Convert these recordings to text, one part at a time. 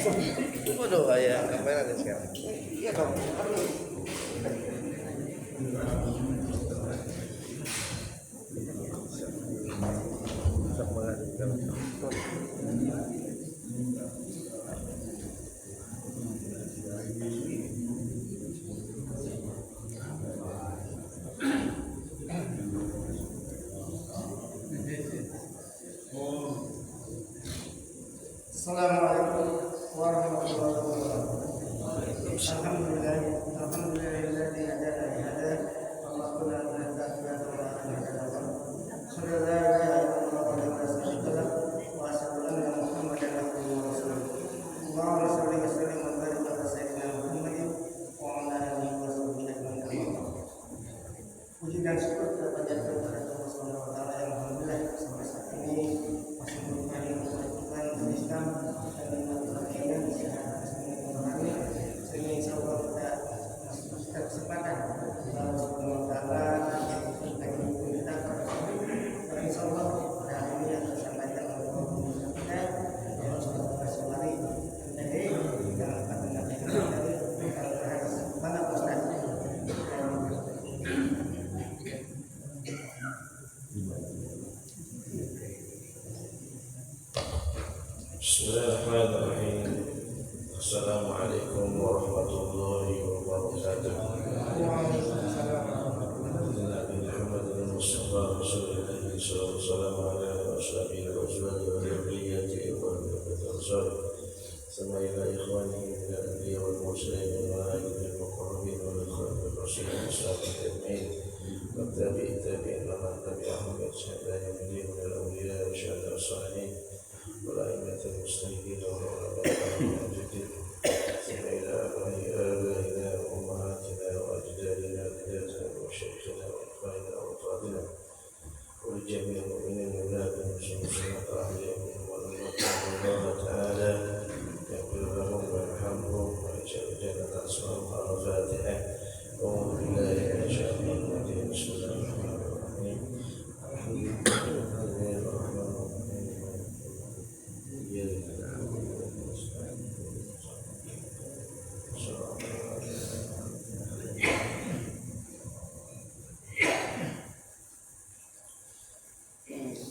Waduh, kayak kamera nih sekarang. Iya dong. Sok banget. Assalamualaikum warahmatullahi wabarakatuh. Alhamdulillahilladzi hadana li hadza wa ma kunna linahtadiya lawla an hadana. Sallallahu alaihi wasallam wa sallallahu Muhammadan abduhu wa rasuluh. Allahumma shalli wa sallim wa barik ala sayyidina Muhammadin wa ala alihi wa sahbihi ajma'in. Puji dan syukur kepada Allah Subhanahu wa taala yang alhamdulillah sampai saat ini masih memberikan kehidupan Islam dan menikmati sehat semuanya sehingga insyaallah kita masih kesempatan Allah Subhanahu wa taala yang kita dan insyaallah pada hari ini akan disampaikan oleh kita yang sudah bersama dari yang akan menyampaikan dari mana Ustaz. Bismillahirrahmanirrahim. Assalamualaikum warahmatullahi wabarakatuh. Waalaikumsalam. Nabi Muhammad Mustafa Rasulullah sallallahu alaihi wasallam. Sama ila ikhwani min al-anbiya wal mursalin wa al muqarrabin wal khalqi rasulillah sallallahu alaihi wa tabi'in man tabi'ahum bi ihsan ila yaumil din wal awliya wa syuhada as-salihin wal a'immatul mustaqim wa ulama al-jadid sama ila abaina wa ummahatina wa ajdadina wa shaykhina wa ikhwanina wa fadilina wa jami'il mu'minin wa la muslimin wa ta'ala يغفر لهم ويرحمهم ويجعل الجنة أسماءهم الفاتحة. أعوذ بالله من الشيطان الرجيم. بسم الله الرحمن الرحيم. الحمد لله الرحمن الرحيم. إياك نعبد وإياك نستعين.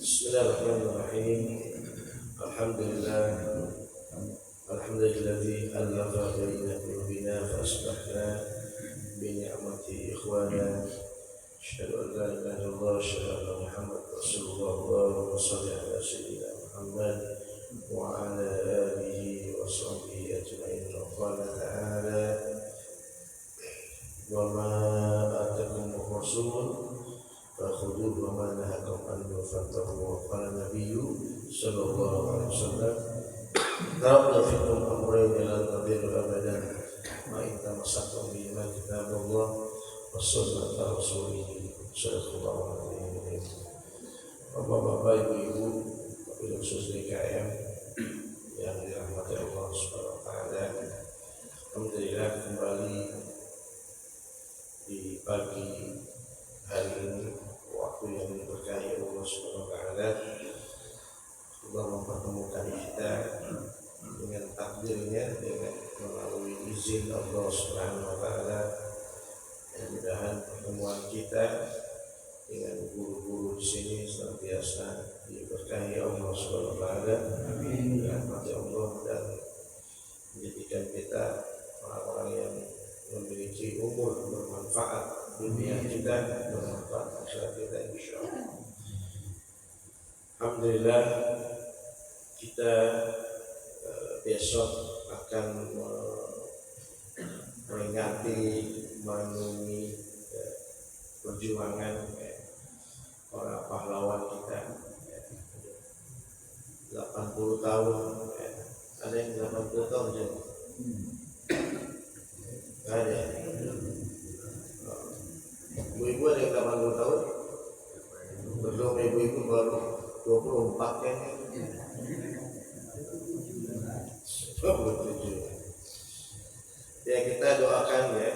بسم الله الرحمن الرحيم. الحمد لله الذي ألف بين قلوبنا فأصبحنا بنعمته إخوانا. أشهد أن لا إله إلا الله أشهد أن محمد رسول الله. اللهم صل على سيدنا محمد وعلى آله وصحبه أجمعين. وقال تعالى وما آتاكم الرسول فخذوه وما نهاكم عنه فانتهوا. وقال النبي صلى الله عليه وسلم تركنا فيكم أمرين لن تضلوا أبدا ما إن تمسكتم بهما كتاب الله وسنة رسوله صلى الله عليه وسلم. Bapak-bapak, ibu-ibu, wabil khusus DKM yang dirahmati Allah Subhanahu wa taala. Alhamdulillah kembali di pagi hari ini waktu yang diberkahi Allah Subhanahu wa taala. Allah mempertemukan kita dengan takdirnya, dengan melalui izin Allah Subhanahu wa taala. Mudah-mudahan pertemuan kita dengan guru-guru di sini senantiasa diberkahi Allah Subhanahu wa taala. Amin. Dirahmati Allah dan menjadikan kita orang-orang yang memiliki umur bermanfaat dunia kita, bermanfaat akhirat kita insyaallah. Alhamdulillah kita besok akan memperingati menungi perjuangan para pahlawan kita 80 tahun. Ada yang 80 tahun je? Ada. Ibu-ibu ada yang 80 tahun? Belum, ibu-ibu baru 24 kan? 27. Ya, kita doakan ya.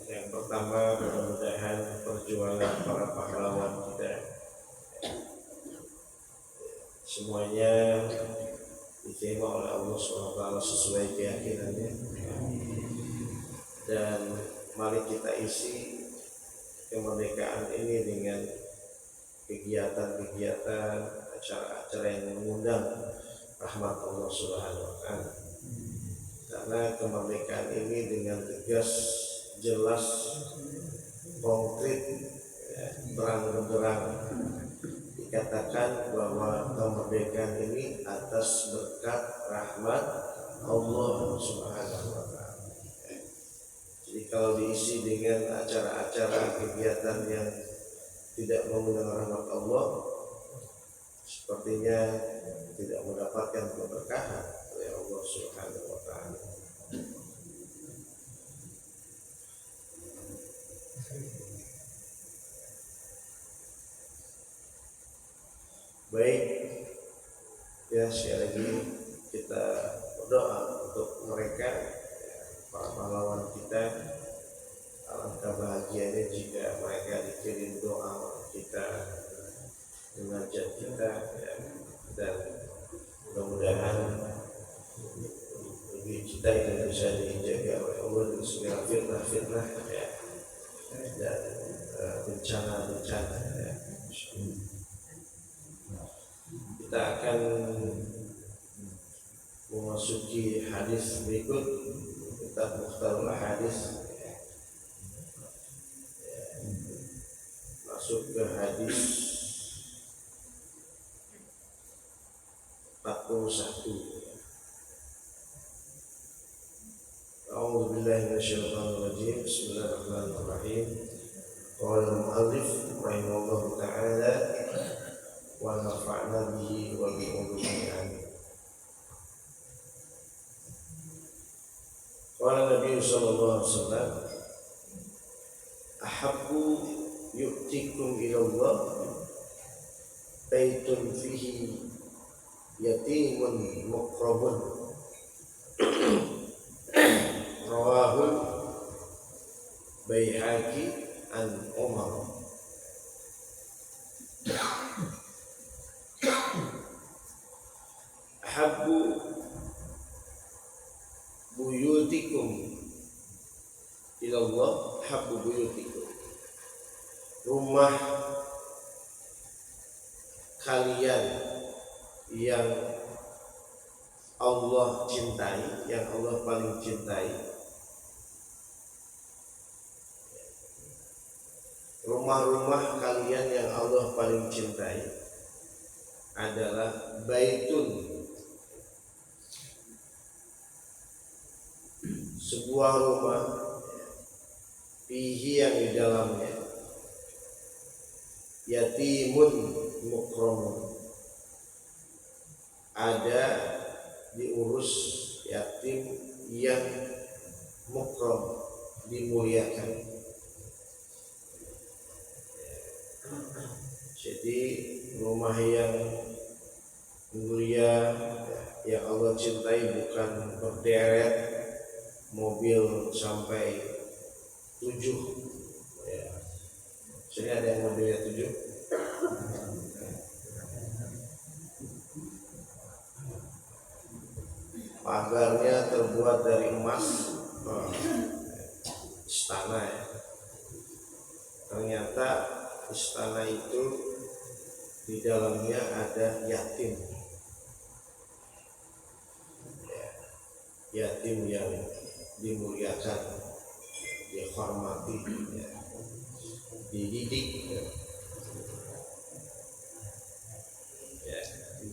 Yang pertama, mudah-mudahan perjuangan para pahlawan kita semuanya diterima oleh Allah SWT sesuai keyakinannya. Dan mari kita isi kemerdekaan ini dengan kegiatan-kegiatan, acara-acara yang mengundang rahmat Allah Subhanahu wa Ta'ala. Karena kemerdekaan ini dengan tegas, jelas, konkret, terang benderang dikatakan bahwa kemerdekaan ini atas berkat rahmat Allah Subhanahu wa Ta'ala. Jadi kalau diisi dengan acara-acara kegiatan yang tidak mengundang rahmat Allah, sepertinya tidak mendapatkan keberkahan oleh Allah Subhanahu wa Ta'ala. Baik, ya sekali lagi kita berdoa untuk mereka, para pahlawan kita. Alangkah bahagianya jika mereka dikirim doa kita, munajat kita, ya, dan mudah-mudahan bagi kita ini bisa dijaga oleh Allah dari segala fitnah-fitnah, ya, dan bencana-bencana, ya. Kita akan memasuki hadis berikut, kitab Mukhtarul Hadis, masuk ke hadis 41. A'udzu billahi minasyaitonir rajim. Bismillahirrahmanirrahim. Qala al-mu'allif rahimahullahu ta'ala wa nafa'na bihi wa bi ulumihi amin. Qala Nabi sallallahu alaihi wasallam, ahabbu yu'tikum ilallah baitun fihi yatimun muqrabun rawahul Baihaqi an Umar. Ahabbu buyutikum ilallah, habbu buyutikum, rumah kalian yang Allah cintai, yang Allah paling cintai, rumah-rumah kalian yang Allah paling cintai adalah baitun, sebuah rumah, fihi yang di dalamnya, yatimun mukramun, ada diurus yatim yang mukram, dimuliakan. Jadi rumah yang mulia yang Allah cintai bukan berderet mobil sampai 7, ya. Sini ada yang mobilnya 7. Pagarnya terbuat dari emas, istana, ya. Ternyata istana itu di dalamnya ada yatim, ya. Yatim yang dimuliakan, dihormati, ya, dididik, ya. Ya,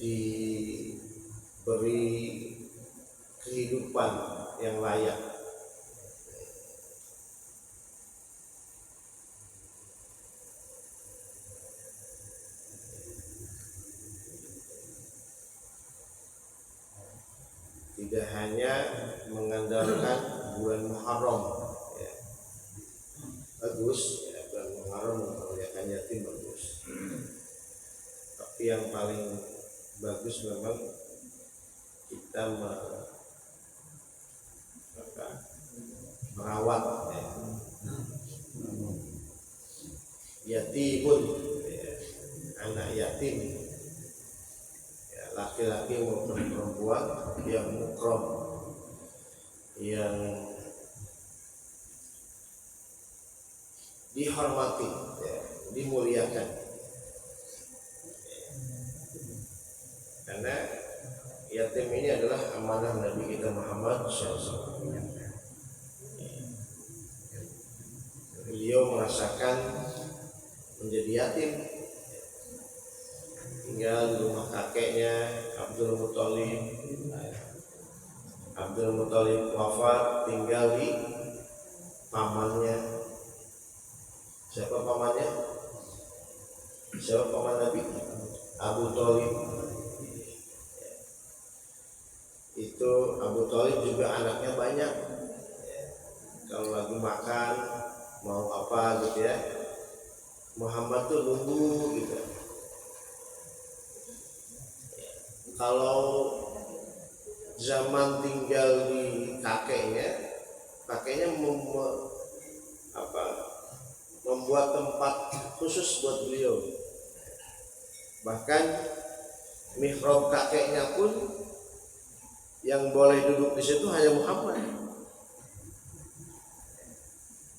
diberi kehidupan yang layak. Tidak hanya mengandalkan bulan Muharram, ya, bagus, ya, bulan Muharram memuliakan yatim bagus. Tapi yang paling bagus memang kita merawat, ya, yatimun, ya, anak yatim, ya, laki-laki maupun perempuan, mukram, yang dihormati, ya, dimuliakan. Karena yatim ini adalah amanah Nabi kita Muhammad SAW. Beliau merasakan menjadi yatim, tinggal di rumah kakeknya Abdul Muthalib. Abdul Muthalib wafat, tinggal di pamannya. Siapa pamannya? Siapa paman Nabi? Abu Thalib. Itu Abu Thalib juga anaknya banyak. Kalau lagi makan mau apa gitu ya, Muhammad tuh nunggu gitu. Kalau zaman tinggal di kakeknya membuat tempat khusus buat beliau. Bahkan mihrab kakeknya pun yang boleh duduk di situ hanya Muhammad.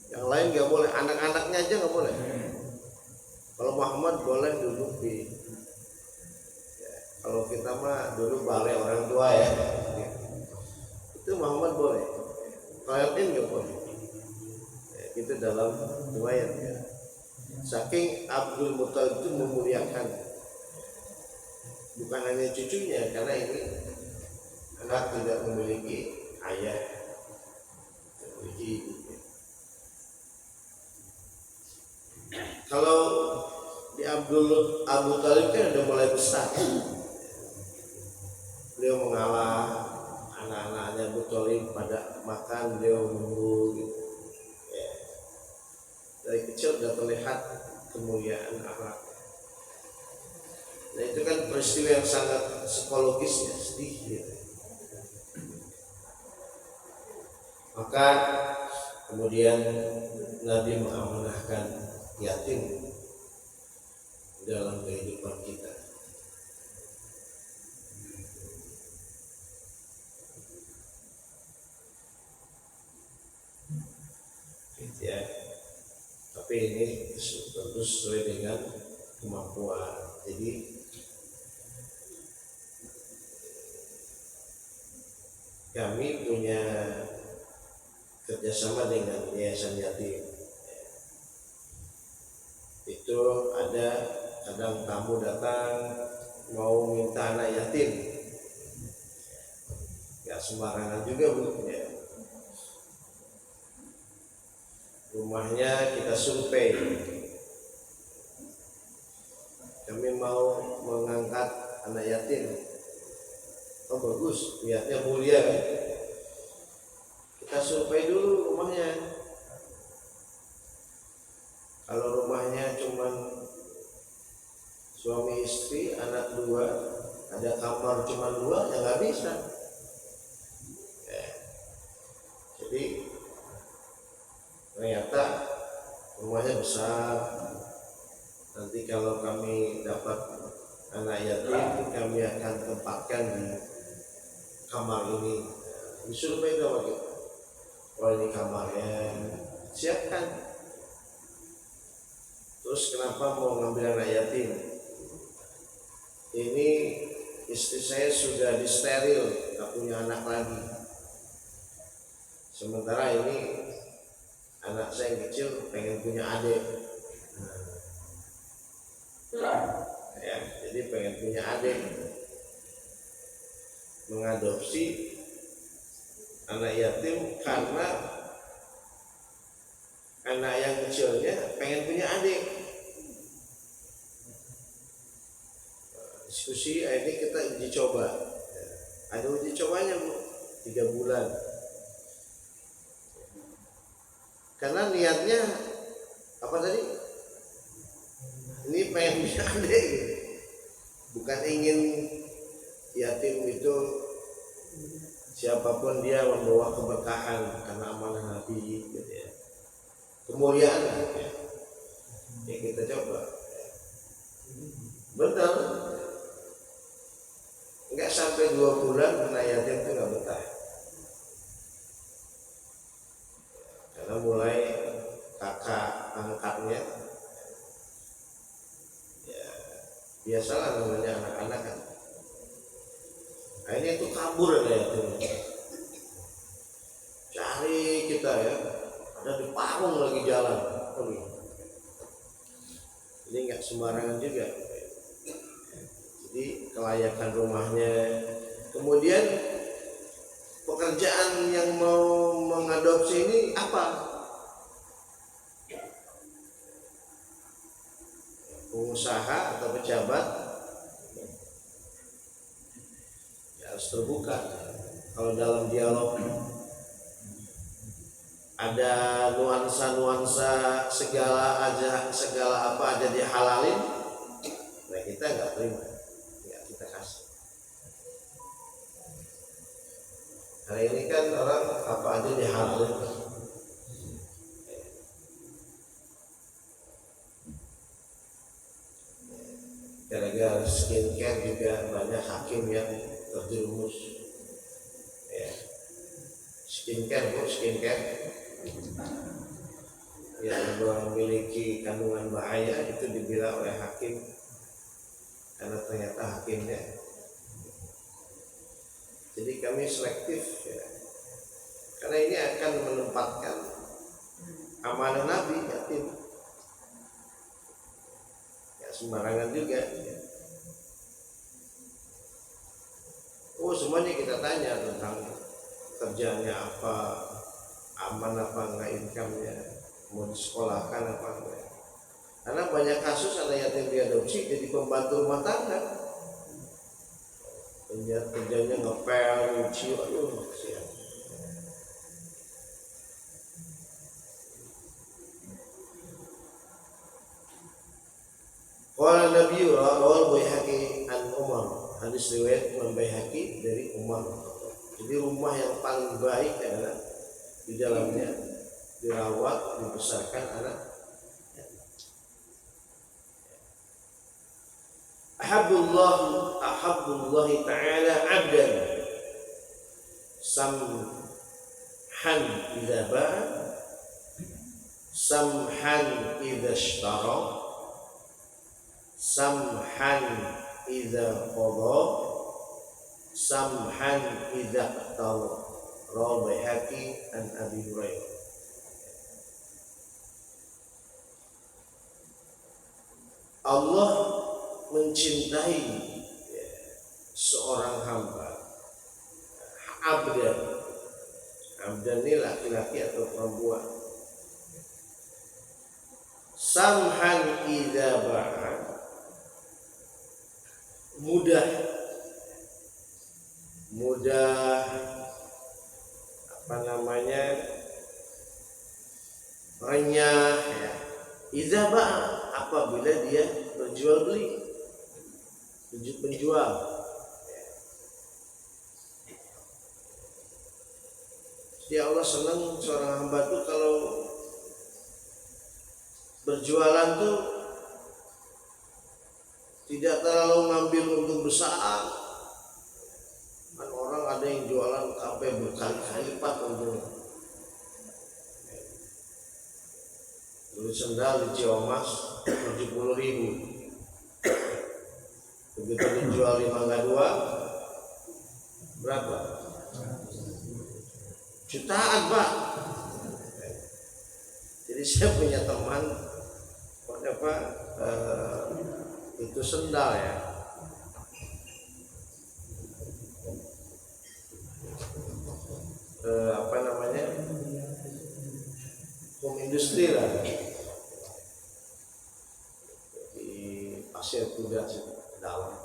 Yang lain nggak boleh, anak-anaknya aja nggak boleh. Kalau Muhammad boleh duduk di, ya, kalau kita mah dulu balai orang tua ya, itu Muhammad boleh. Kalau yang lain nggak boleh. Ya, itu dalam riwayat ya. Saking Abdul Muthalib itu memuliakan, bukan hanya cucunya, karena ini anak tidak memiliki ayah, tidak memiliki ibu. Kalau di Abu Thalib kan udah mulai besar, beliau mengalah anak-anaknya Abu Thalib pada makan, beliau nunggu gitu. Ya. Dari kecil sudah terlihat kemuliaan akhlak. Nah itu kan peristiwa yang sangat psikologis ya, sedih gitu. Maka kemudian Nabi mengamanahkan yatim dalam kehidupan kita. Ya, tapi ini tentu sesuai dengan kemampuan. Jadi kami punya kerjasama dengan Yayasan Yatim. Itu ada kadang tamu datang mau minta anak yatim, nggak sembarangan juga Bu ya. Rumahnya kita survei, kami mau mengangkat anak yatim. Oh bagus, niatnya mulia kan. Kita survei dulu rumahnya. Kalau rumahnya cuma suami istri, anak 2, ada kamar cuma 2, ya nggak bisa. Ya. Jadi ternyata rumahnya besar. Nanti kalau kami dapat anak yatim, kami akan tempatkan di kamar ini. Disurvei sama kita. Oh ini kamarnya, siapkan. Terus kenapa mau ngambil anak yatim? Ini istri saya sudah disteril, tak punya anak lagi. Sementara ini anak saya yang kecil pengen punya adik. Ya, jadi pengen punya adik. Mengadopsi anak yatim karena anak yang kecilnya pengen punya adik. Diskusi ini kita uji coba. Ada uji cobanya Bu, 3 bulan. Karena niatnya apa tadi? Ini pengen punya adik, bukan ingin yatim itu siapapun dia membawa keberkahan karena amanah Nabi gitu ya. Kemuliaan ya. Ya kita coba. Betul. Enggak sampai 2 bulan anak yatim itu enggak betah. mulai kakak angkatnya, ya biasalah namanya anak-anak kan, akhirnya itu kabur ada yatimnya, cari kita ya, ada di Parung lagi jalan, ini nggak sembarangan juga, jadi kelayakan rumahnya, kemudian pekerjaan yang mau mengadopsi ini apa? Pengusaha atau pejabat ya harus terbuka. Kalau dalam dialog ada nuansa-nuansa segala apa aja dihalalin, nah kita nggak terima, nggak kita kasih. Hari ini kan orang apa aja dihalalin. Gara-gara skincare juga banyak hakim yang terjerumus. Ya. Skincare yang memiliki kandungan bahaya itu dibilang oleh hakim karena ternyata hakimnya. Jadi kami selektif ya. Karena ini akan menempatkan amanah Nabi yatim. Ya sembarangan juga ya. Oh semuanya kita tanya tentang kerjanya apa, aman apa enggak income-nya, mau disekolahkan apa enggak. Karena banyak kasus anak yatim diadopsi jadi pembantu rumah tangga, kerjanya ngepel, nyuci, aduh kasihan. Qala Nabi rawal Baihaqi an Umar, hadis riwayat Imam Baihaqi dari Umar. Jadi rumah yang paling baik adalah di dalamnya dirawat, dibesarkan anak. Ahabbullah ta'ala 'abdan samhan idza ba'a, samhan idza ishtara, samhan idza qada, samhan idza qtawa. Rawal Baihaqi an Abi Hurairah. Allah mencintai seorang hamba, abdan ini laki-laki atau perempuan, samhan idza ba'a, mudah renyah ya. Idza ba'a, apabila dia berjual beli, penjual. Jadi Allah senang seorang hamba itu kalau berjualan tuh tidak terlalu ngambil untung besar. Kan orang ada yang jualan sampai berkali-kali lipat untungnya. Beli sendal di Ciamas 70.000, begitu dijual di Mangga 2 berapa? Jutaan Pak. Jadi saya punya teman itu sendal ya, home industry lah di Pasir Kuda dalam.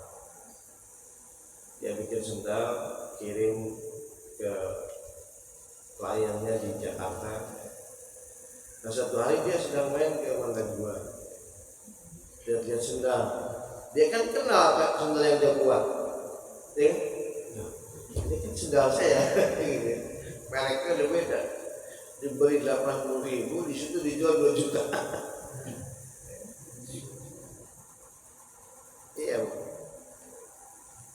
Dia bikin sendal, kirim ke kliennya di Jakarta. Nah satu hari dia sedang main ke Mangga 2, lihat sendal. Dia kan kenal Pak sendal yang dia buat. Dia, ini kan sendal saya, gitu. Mereknya udah beda. Diberi 80.000, di situ dijual 2 juta. Iya.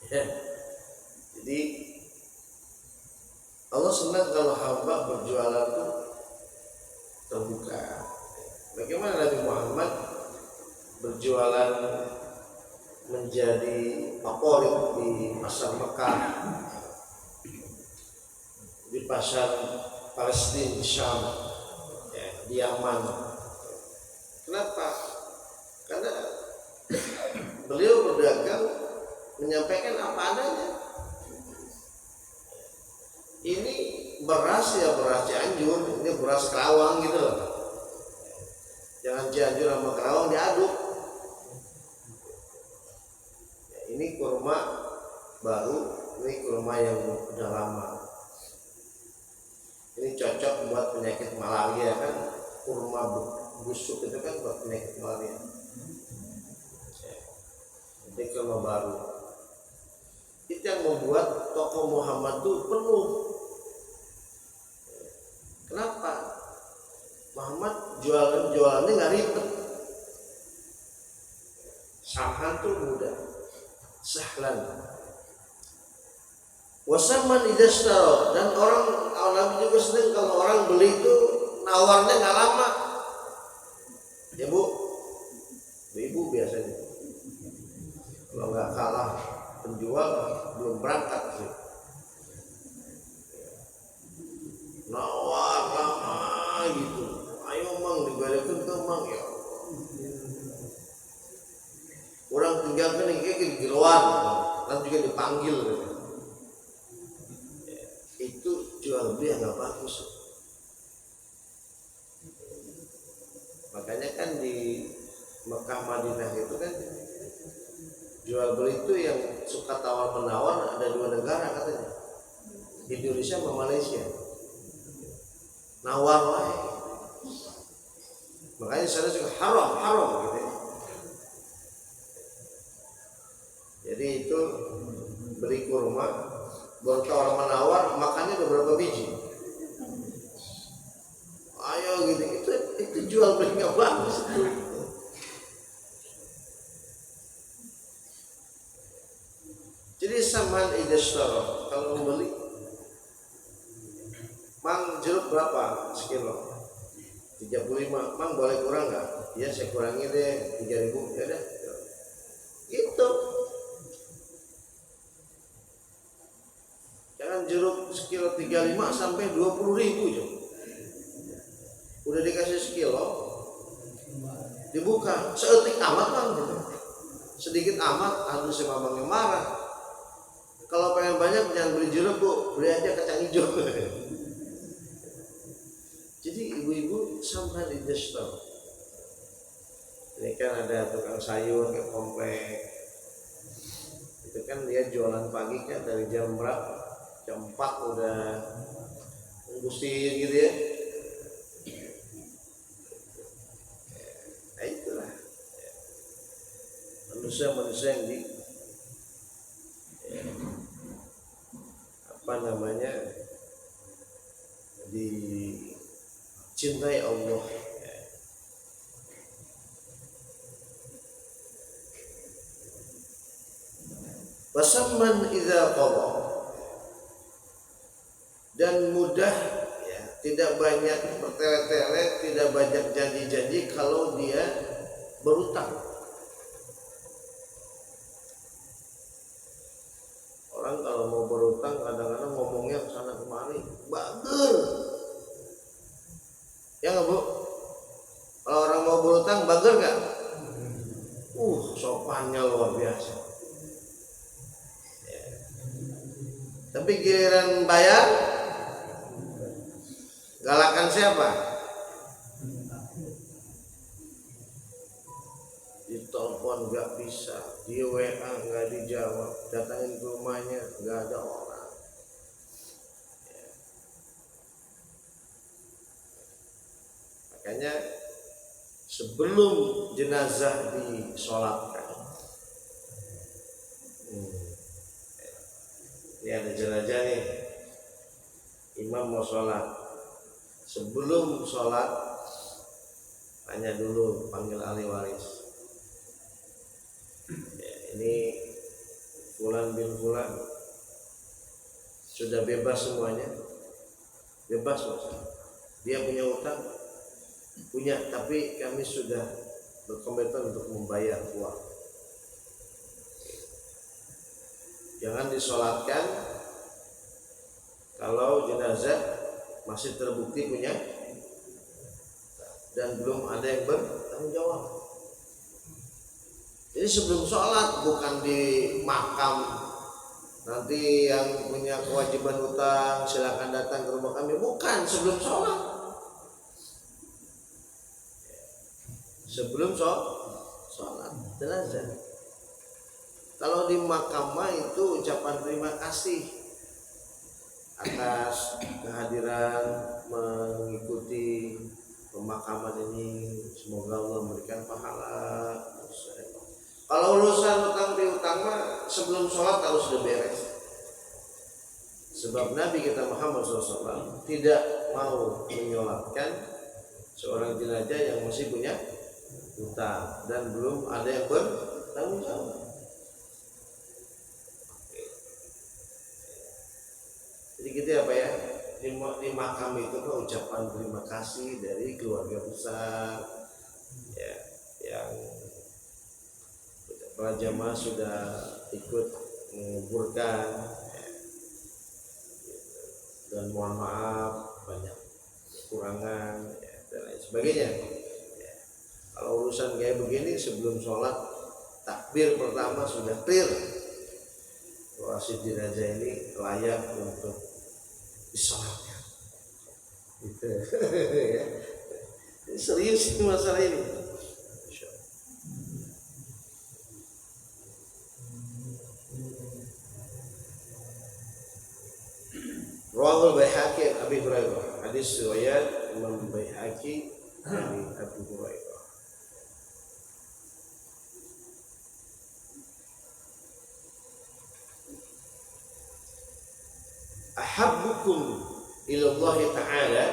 Ya. Jadi Allah senang kalau hamba berjualan tuh terbuka. Bagaimana Nabi Muhammad berjualan menjadi favorit di pasar Mekah, di pasar Palestina, di Syam, ya, di Yaman. Kenapa? Karena beliau berdagang menyampaikan apa adanya. Ini beras ya beras Cianjur, ini beras Kerawang gitu loh. Jangan Cianjur sama Kerawang diaduk. Ya, ini kurma baru, ini kurma yang udah lama. Ini cocok buat penyakit malaria kan, kurma busuk itu kan buat penyakit malaria. Ini kurma baru. Itu yang membuat toko Muhammad itu penuh. Kenapa? Muhammad jualannya nggak ribet. Sahlan tuh mudah. Sahlan. Wasaman idastaro, dan orang Nabi juga senang kalau orang beli itu nawarnya nggak lama. Ya bu, ibu biasanya kalau nggak kalah penjual belum berangkat sih. Nawar lama gitu. Ayo mang dibalikin ke mang ya. Orang tinggalkan ini di luar, nanti juga dipanggil. Itu jual beli yang nggak bagus. Makanya kan di Mekah Madinah itu kan jual beli itu yang suka tawar menawar ada dua negara katanya, Indonesia sama Malaysia. Nawar lah. Makanya sana juga haram gitu ya. Jadi itu beli kurma, baru tawar menawar, makannya beberapa biji. Ayo gitu, itu jual beli nggak bagus itu. Jadi saman idastaro, kalau membeli, mang jeruk berapa sekilo? 35, mang boleh kurang nggak? Ya saya kurangi deh 3.000, ya deh. Gitu. Jangan jeruk sekilo 35 sampai 20.000 jo. Udah dikasih sekilo, dibuka, seetik amat bang gitu. Sedikit amat, harus si mamang yang marah. Kalau pengen banyak jangan beli jeruk bu, beli aja kacang hijau. Jadi ibu-ibu sampai di distro. Ini kan ada tukang sayur ke komplek. Itu kan dia jualan pagi kan dari jam berapa? Jam 4 udah ngusir gitu ya. Nah itulah manusia yang dicintai Allah. Wasamman idza qada, dan mudah ya, tidak banyak bertele-tele, tidak banyak janji-janji kalau dia berutang. Orang kalau mau berutang kadang-kadang ngomongnya kesana kemari, bager. Ya nggak bu? Kalau orang mau berutang bager nggak? Sopannya luar biasa. Ya. Tapi giliran bayar, galakan siapa? Ditelepon nggak bisa, di WA nggak dijawab, datangin ke rumahnya nggak ada orang. Ya. Makanya sebelum jenazah disolatkan, ini ada jenazah nih, imam mau sholat, sebelum sholat tanya dulu, panggil ahli waris. Ini Fulan bin Fulan sudah bebas semuanya, bebas maksudnya. Dia punya utang, punya, tapi kami sudah berkomitmen untuk membayar uang. Jangan disolatkan kalau jenazah masih terbukti punya dan belum ada yang bertanggung jawab. Jadi sebelum sholat, bukan di makam. Nanti yang punya kewajiban utang silakan datang ke rumah kami. Bukan, sebelum sholat. Sebelum sholat jenazah. Kalau di mahkamah itu ucapan terima kasih atas kehadiran mengikuti pemakaman ini. Semoga Allah memberikan pahala. Kalau urusan utang piutang mah sebelum sholat harus sudah beres. Sebab Nabi kita Muhammad SAW tidak mau menyolatkan seorang jenazah yang masih punya utang dan belum ada yang bertanggung jawab. Jadi gitu ya Pak ya. Di makam itu kan ucapan terima kasih dari keluarga besar ya, yang para jamaah sudah ikut menguburkan dan mohon maaf banyak kekurangan ya, dan lain sebagainya ya. Kalau urusan kayak begini sebelum sholat takbir pertama sudah clear bahwa si jenazah ini layak untuk disolatkan gitu. Ya. Serius ini masalah ini. Rawahul Baihaqi Abi Hurairah, hadis riwayat Imam Baihaqi dari Abu Hurairah. Ahabbukum ilallah ta'ala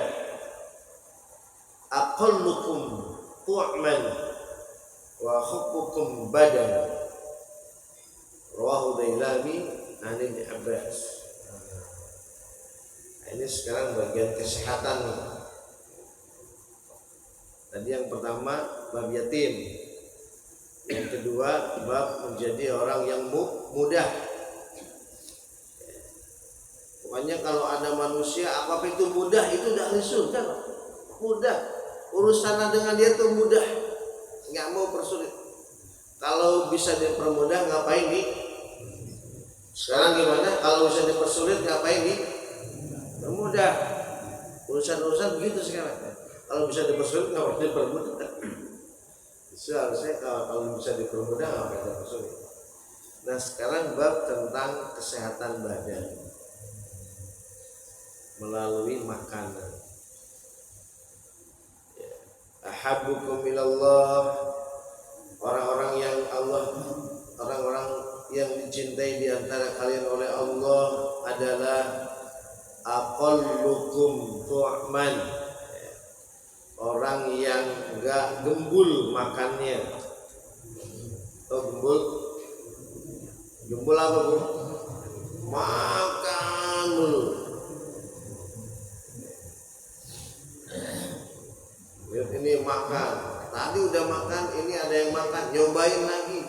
aqallukum tu'man wa khubbukum badan. Rawahu Dailami an Ibnu Abbas. Ini sekarang bagian kesehatan. Tadi yang pertama bab yatim, yang kedua bab menjadi orang yang mudah. Pokoknya kalau ada manusia apa itu mudah, itu udah ahli surga. Mudah, urusan dengan dia tuh mudah, nggak mau persulit. Kalau bisa dipermudah ngapain nih? Sekarang gimana? Kalau bisa dipersulit ngapain nih? Mudah. Urusan-urusan begitu sekarang. Kalau bisa dipersulit nggak boleh dipermudah. Seharusnya kalau bisa dipermudah nggak boleh dipersulit. Nah sekarang bab tentang kesehatan badan melalui makanan. Ahabbukum ilallah, orang-orang yang dicintai di antara kalian oleh Allah adalah aqallukum tu'man, orang yang enggak gembul makannya. Gembul apa Bu? Makan dulu. Ini makan, tadi udah makan, ini ada yang makan, nyobain lagi.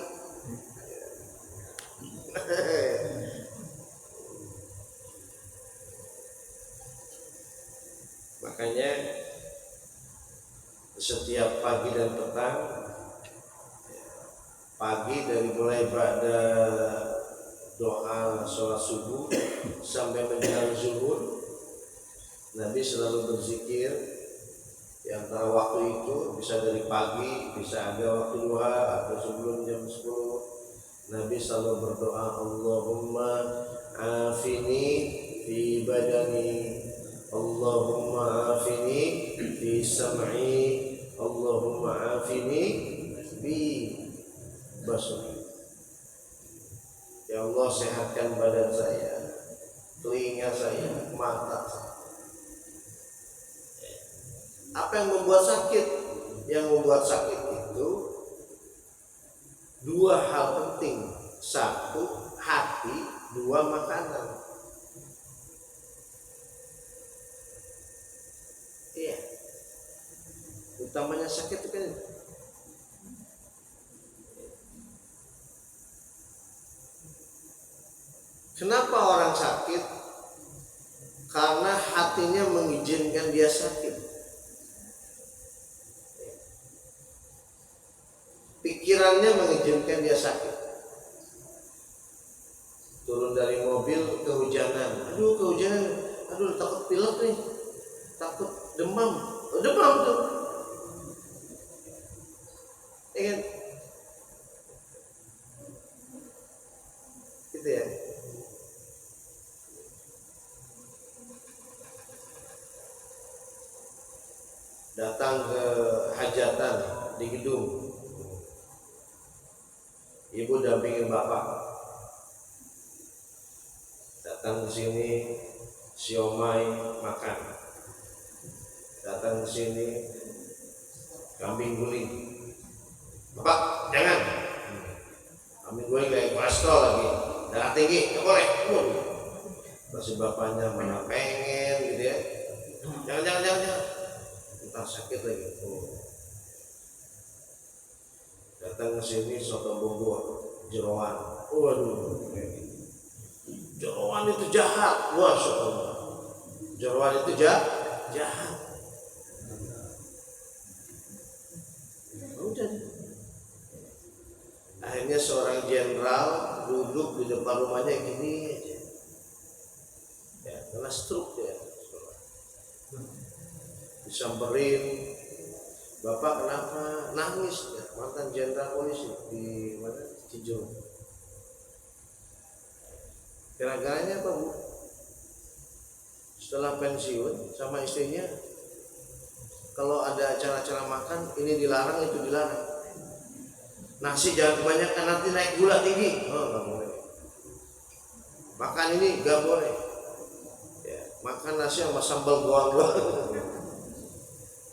Makanya setiap pagi dan petang, pagi dari mulai pada doa sholat subuh sampai menjelang zuhur, Nabi selalu berzikir. Di antara waktu itu bisa dari pagi, bisa ada waktu duha atau sebelum jam 10. Nabi selalu berdoa, Allahumma afini fi badani, Allahumma afini fi sam'i, Allahumma afini fi basari. Ya Allah, sehatkan badan saya, telinga saya, mata saya. Apa yang membuat sakit? Yang membuat sakit itu dua hal penting. Satu, hati. Dua, makanan. Iya. utamanya sakit itu kan. Kenapa orang sakit? Karena hatinya mengizinkan dia sakit, pikirannya mengizinkan dia sakit. Turun dari mobil kehujanan, aduh kehujanan, aduh takut pilek nih, takut demam, demam tuh, ya kan? Gitu ya. Datang ke hajatan di gedung, ibu dampingin bapak. Datang ke sini siomay makan, datang ke sini kambing guling. Bapak jangan, kambing guling kayak kolesterol lagi, darah tinggi, nggak boleh. Masih bapaknya mana pengen gitu ya, jangan. Entah sakit lagi. Datang ke sini soto Bogor, jeroan. Waduh, jeroan itu jahat. Wah, jeroan itu jahat. Udah. Akhirnya seorang jenderal duduk di depan rumahnya gini aja. Ya, kena stroke ya. Disamperin, bapak kenapa nangis ya? Mantan jenderal polisi di mana Cijeruk. Gara-garanya apa bu? Setelah pensiun sama istrinya, kalau ada acara-acara makan ini dilarang itu dilarang. Nasi jangan kebanyakan nanti naik gula tinggi. Oh nggak boleh. Makan ini nggak boleh. Ya, makan nasi sama sambal goang-goang.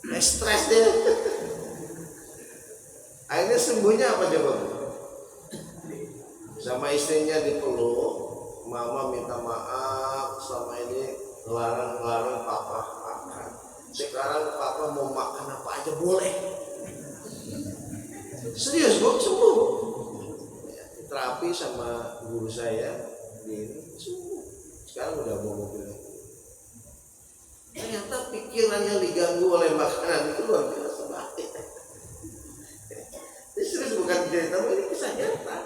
Stres dia. Akhirnya sembuhnya apa coba? Sama istrinya dipeluk, mama minta maaf sama ini ngelarang papa makan. Sekarang papa mau makan apa aja boleh. Serius kok sembuh. Terapi sama guru saya ini sembuh. Sekarang udah mau mobil. Ternyata pikiran yang diganggu oleh makanan itu luar biasa baik. Ini serius bukan cerita, ini kisah nyata.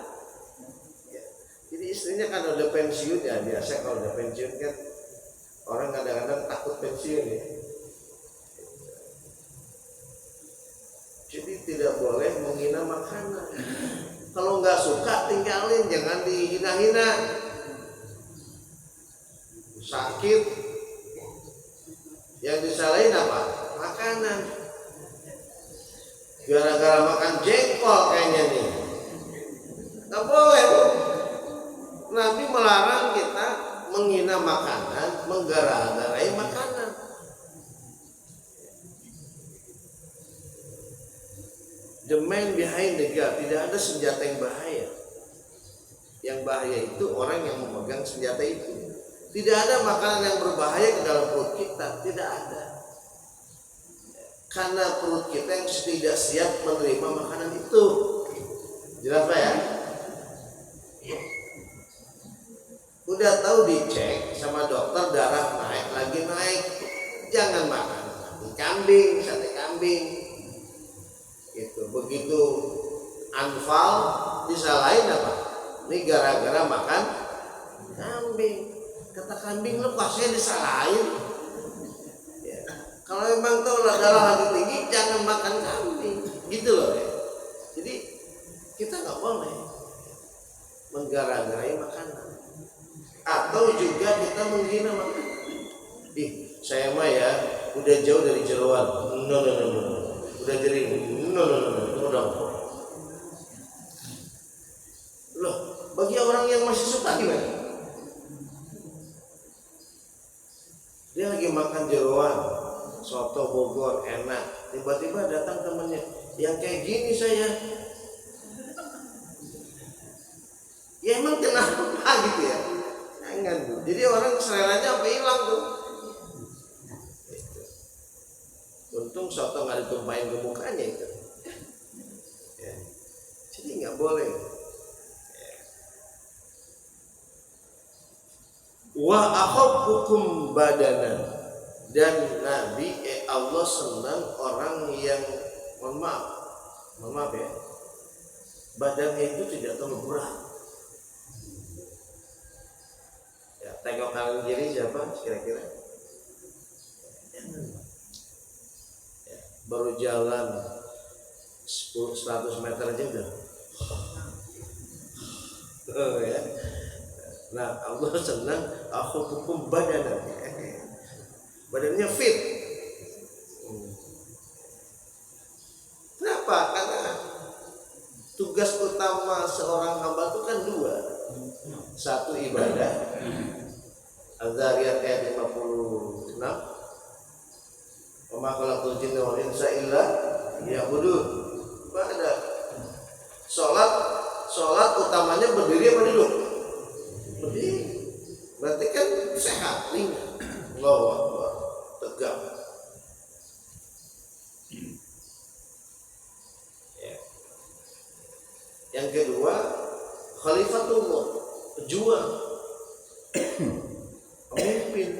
Ya. Jadi istrinya kan udah pensiun ya, biasa kalau udah pensiun kan orang kadang-kadang takut pensiun ya. Jadi tidak boleh menghina makanan. Kalau nggak suka tinggalin, jangan dihina-hina. Sakit. Yang disalahin apa? Makanan. Gara-gara makan jengkol kayaknya nih. Nggak boleh bu. Nabi melarang kita menghina makanan, menggara-garai makanan. The man behind the gun, tidak ada senjata yang bahaya. Yang bahaya itu orang yang memegang senjata itu. Tidak ada makanan yang berbahaya ke dalam perut kita, tidak ada. Karena perut kita yang tidak siap menerima makanan itu. Jelas Pak ya? Udah tahu dicek sama dokter darah naik. Jangan makan kambing, sate kambing. Itu begitu anfal disalahin apa? Ini gara-gara makan kambing. Kata kambing lu pasnya disalahin ya. Kalau memang tahu darah lagi tinggi jangan makan kambing gitu loh ya. Jadi kita nggak boleh menggara-garai makanan atau juga kita menghina makanan. Saya mah ya udah jauh dari jeroan, no. Udah jadi no. Udah. Loh, bagi orang yang masih suka gimana? Dia lagi makan jeroan, soto Bogor enak. Tiba-tiba datang temennya, yang kayak gini saya. Ya emang kenapa gitu ya? Jangan tuh. Jadi orang seleranya apa hilang tuh? Untung soto nggak ditumpahin ke mukanya itu. Ya. Jadi nggak boleh. Ya. Wa ahabbukum badanan, dan Nabi Allah senang orang yang mohon maaf ya, badannya itu tidak terlalu berat. Ya, tengok kanan kiri siapa kira-kira? Ya, baru jalan 100 meter aja udah. Ya. Nah, Allah senang ahabbukum badanan. Badannya fit. Kenapa? Karena tugas utama seorang hamba itu kan dua. Satu ibadah. Az-Zariyat ayat 56. Wa ma khalaqtul jinna wal insa illa liya'budun. Ada sholat utamanya berdiri apa duduk? Berdiri. Berarti kan sehat nih. Allahu Akbar. Tegak. Ya. Yang kedua, khalifatullah, pejuang, pemimpin.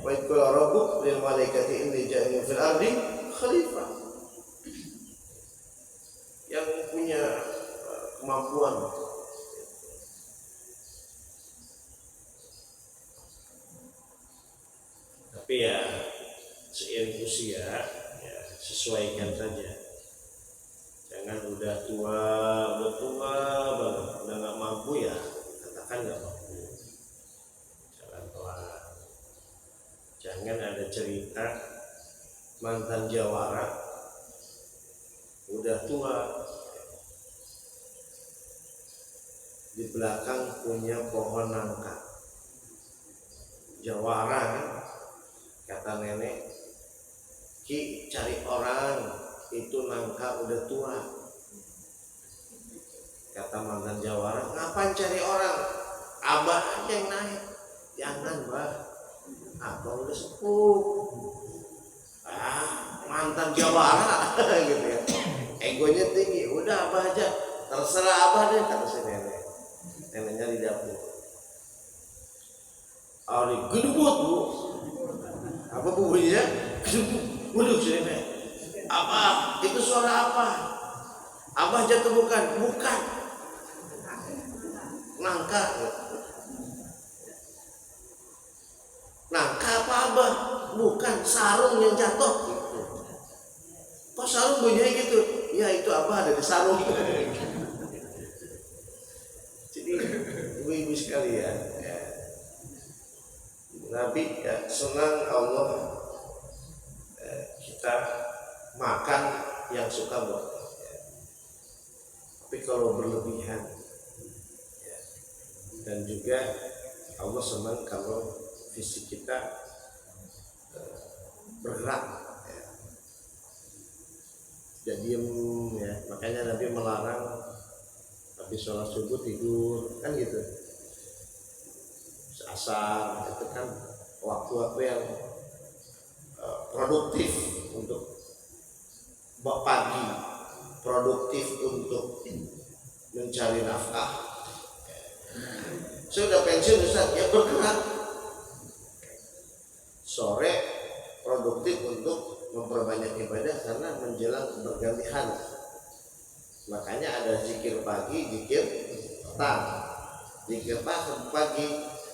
Wa idh qala rabbuka lil malaikati inni ja'ilun fil ardi khalifah. Yang punya kemampuan. Tapi ya seiring usia ya sesuaikan saja. Jangan udah tua banget, udah nggak mampu ya katakan nggak mampu. Jangan pelan. Jangan ada cerita mantan jawara udah tua di belakang punya pohon nangka. Jawara kan? Kata nenek, Ki cari orang itu nangka udah tua. Kata mantan jawara, ngapain cari orang? Abah aja yang naik. Jangan bah, abah udah sepuh. Mantan jawara gitu ya. Egonya tinggi, udah abah aja. Terserah abah deh, kata si nenek. Neneknya di dapur. Ari gedubut bu. Apa bunyinya? Waduh sini nih. Apa? Itu suara apa? Abah jatuh bukan? Bukan. Nangka. Nangka apa abah? Bukan, sarung yang jatuh. Kok sarung bunyinya gitu? Ya itu abah ada di sarung. Jadi ibu-ibu sekalian ya. Nabi ya, senang Allah kita makan yang suka buat ya. Tapi kalau berlebihan ya. Dan juga Allah senang kalau fisik kita bergerak ya. Jadi ya. Makanya Nabi melarang habis sholat subuh tidur kan gitu. Asar itu kan waktu-waktu yang produktif untuk pagi, produktif untuk mencari nafkah. Saya udah pensiun Ustaz, ya bergerak. Sore produktif untuk memperbanyak ibadah karena menjelang berganti hari. Makanya ada zikir pagi, zikir petang. Zikir pagi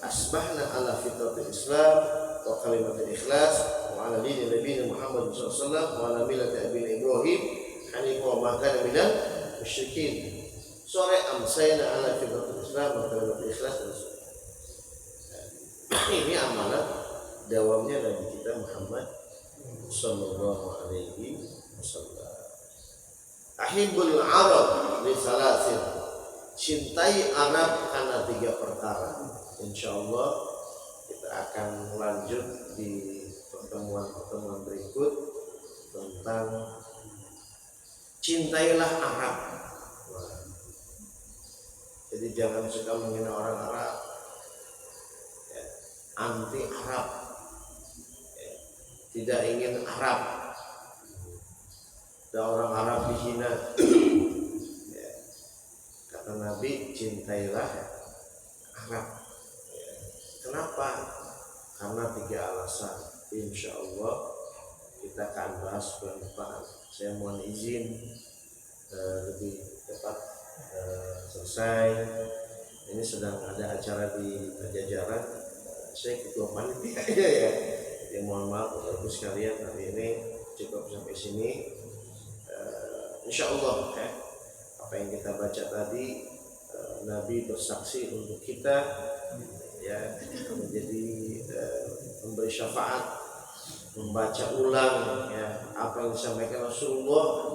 asbahna ala fitratil Islam wa kalimatul ikhlas wa ala dini Nabi Muhammad sallallahu alaihi wasallam wa ala millati Abi Ibrahim hanifan wa ma kana minal musyrikin. Sore amsayna ala fitratil Islam wa kalimatul ikhlas. Ini amalan dawamnya Nabi kita Muhammad sallallahu alaihi wasallam. Ahibbul Arab li salasin. Cintai Arab karena 3 perkara. Insyaallah kita akan lanjut di pertemuan-pertemuan berikut tentang cintailah Arab. Jadi jangan suka menghina orang Arab ya, anti Arab ya. tidak ingin Arab. Ada orang Arab dihina. Ya. Kata Nabi, cintailah Arab. Ya. Kenapa? Karena 3 alasan. Insya Allah kita akan bahas pelan-pelan. Saya mohon izin lebih cepat selesai. Ini sedang ada acara di Pajajaran. Saya ketua panitia ya. Jadi mohon maaf Bapak Ibu sekalian, hari ini cukup sampai sini. Insya Allah ya, apa yang kita baca tadi, Nabi bersaksi untuk kita ya, menjadi memberi syafaat, membaca ulang ya apa yang disampaikan Rasulullah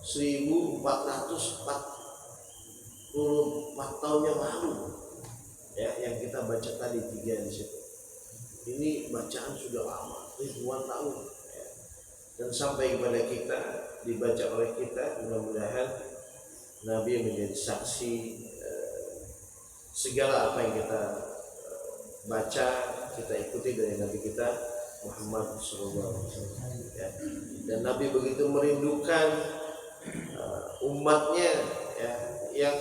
1444 tahun yang lalu ya, yang kita baca tadi 3 di situ. Ini bacaan sudah lama, ribuan tahun ya. Dan sampai kepada kita, dibaca oleh kita, mudah-mudahan Nabi menjadi saksi segala apa yang kita baca, kita ikuti dari Nabi kita Muhammad SAW ya. Dan Nabi begitu merindukan umatnya ya, yang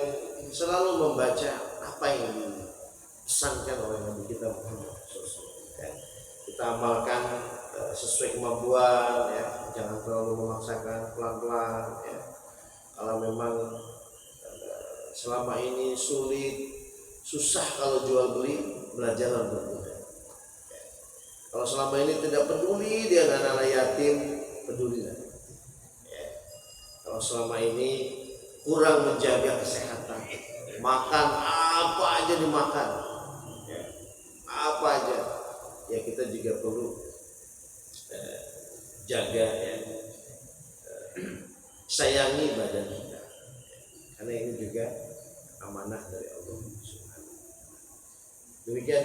selalu membaca apa yang dipesankan oleh Nabi kita Muhammad SAW ya. Kita amalkan sesuai kemampuan ya, jangan terlalu memaksakan, pelan-pelan ya. Kalau memang selama ini sulit, susah kalau jual beli, belajar bermudah. Kalau selama ini tidak peduli dia anak-anak yatim, pedulilah. Ya. Kalau selama ini kurang menjaga kesehatan, makan apa aja dimakan, ya. Apa aja, ya kita juga perlu jaga ya, sayangi badan kita, karena ini juga amanah dari Allah. Demikian.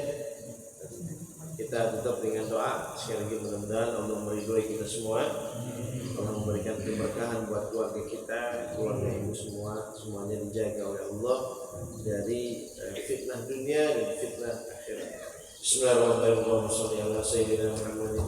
Kita tutup dengan doa. Sekali lagi mudah-mudahan Allah meridhoi kita semua. Allah memberikan keberkahan buat keluarga kita, keluarga ibu semua, semuanya dijaga oleh Allah dari fitnah dunia dan fitnah akhirat. Bismillahirrahmanirrahim. Allahumma shalli ala sayyidina Muhammadin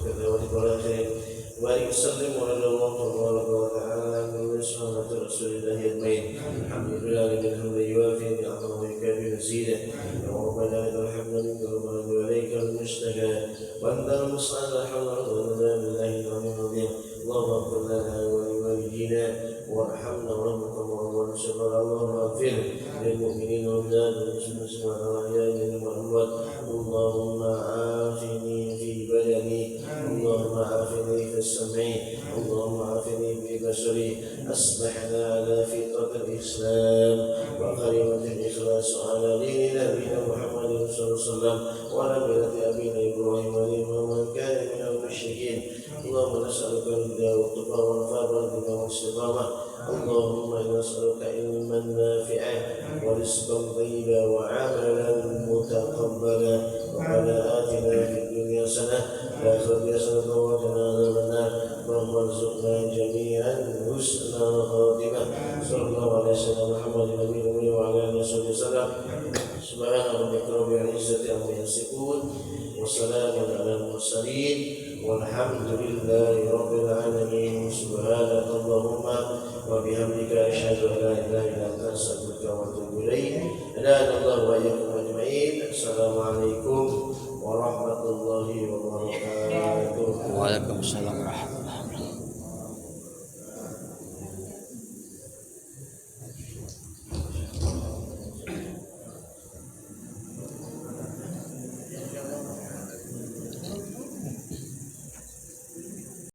wa ala alihi wa sallim wa radhiyallahu ta'ala an sahabati Rasulillah ajma'in. Alhamdulillah lillahi hamdan yuwafi ni'amahu wa yukafi mazidah. Ya Rabbana lakal hamdu wa ilaikal mustaqa wa antal musta'an la hawla wa la quwwata illa billahi. Allahumma ighfir lana wa liwalidina warhamna warhamna Allahumma ighfir lil mu'minina wal mu'minat wal muslimin wal ahya'i wal amwat. Allahumma afini fi badani, Allahumma afini fi sam'i, Allahumma afini fi basari. Asbahna ala fitratil Islam wa kalimatil ikhlas wa ala dini nabiyina Muhammadin sallallahu alaihi wasallam wa ala millati abina Ibrahim wa man kana minal musyrikin. Allahumma nas'aluka al-huda wa at-tuqa wal afafa wal istiqamah. Allahumma nas'aluka ilman nafi'an wa rizqan thayyiban wa 'amalan mutaqabbalan. Rabbana atina fid dunya hasanah wa fil akhirati hasanah wa qina adzaban nar. Allahumma arzuqna jami'an husnal khatimah. Sallallahu alaihi wasallam Muhammadin nabiyyi wa ala alihi wasallam. Subhana rabbika rabbil izzati amma yasifun wa salamun alal mursalin walhamdulillahi rabbil alamin. Subhanakallahumma wa bihamdika asyhadu an la ilaha illa anta astaghfiruka wa atubu ilaik. Hadanallahu wa iyyakum ajma'in. Assalamualaikum warahmatullahi wabarakatuh. Waalaikumsalam warahmatullahi wabarakatuh.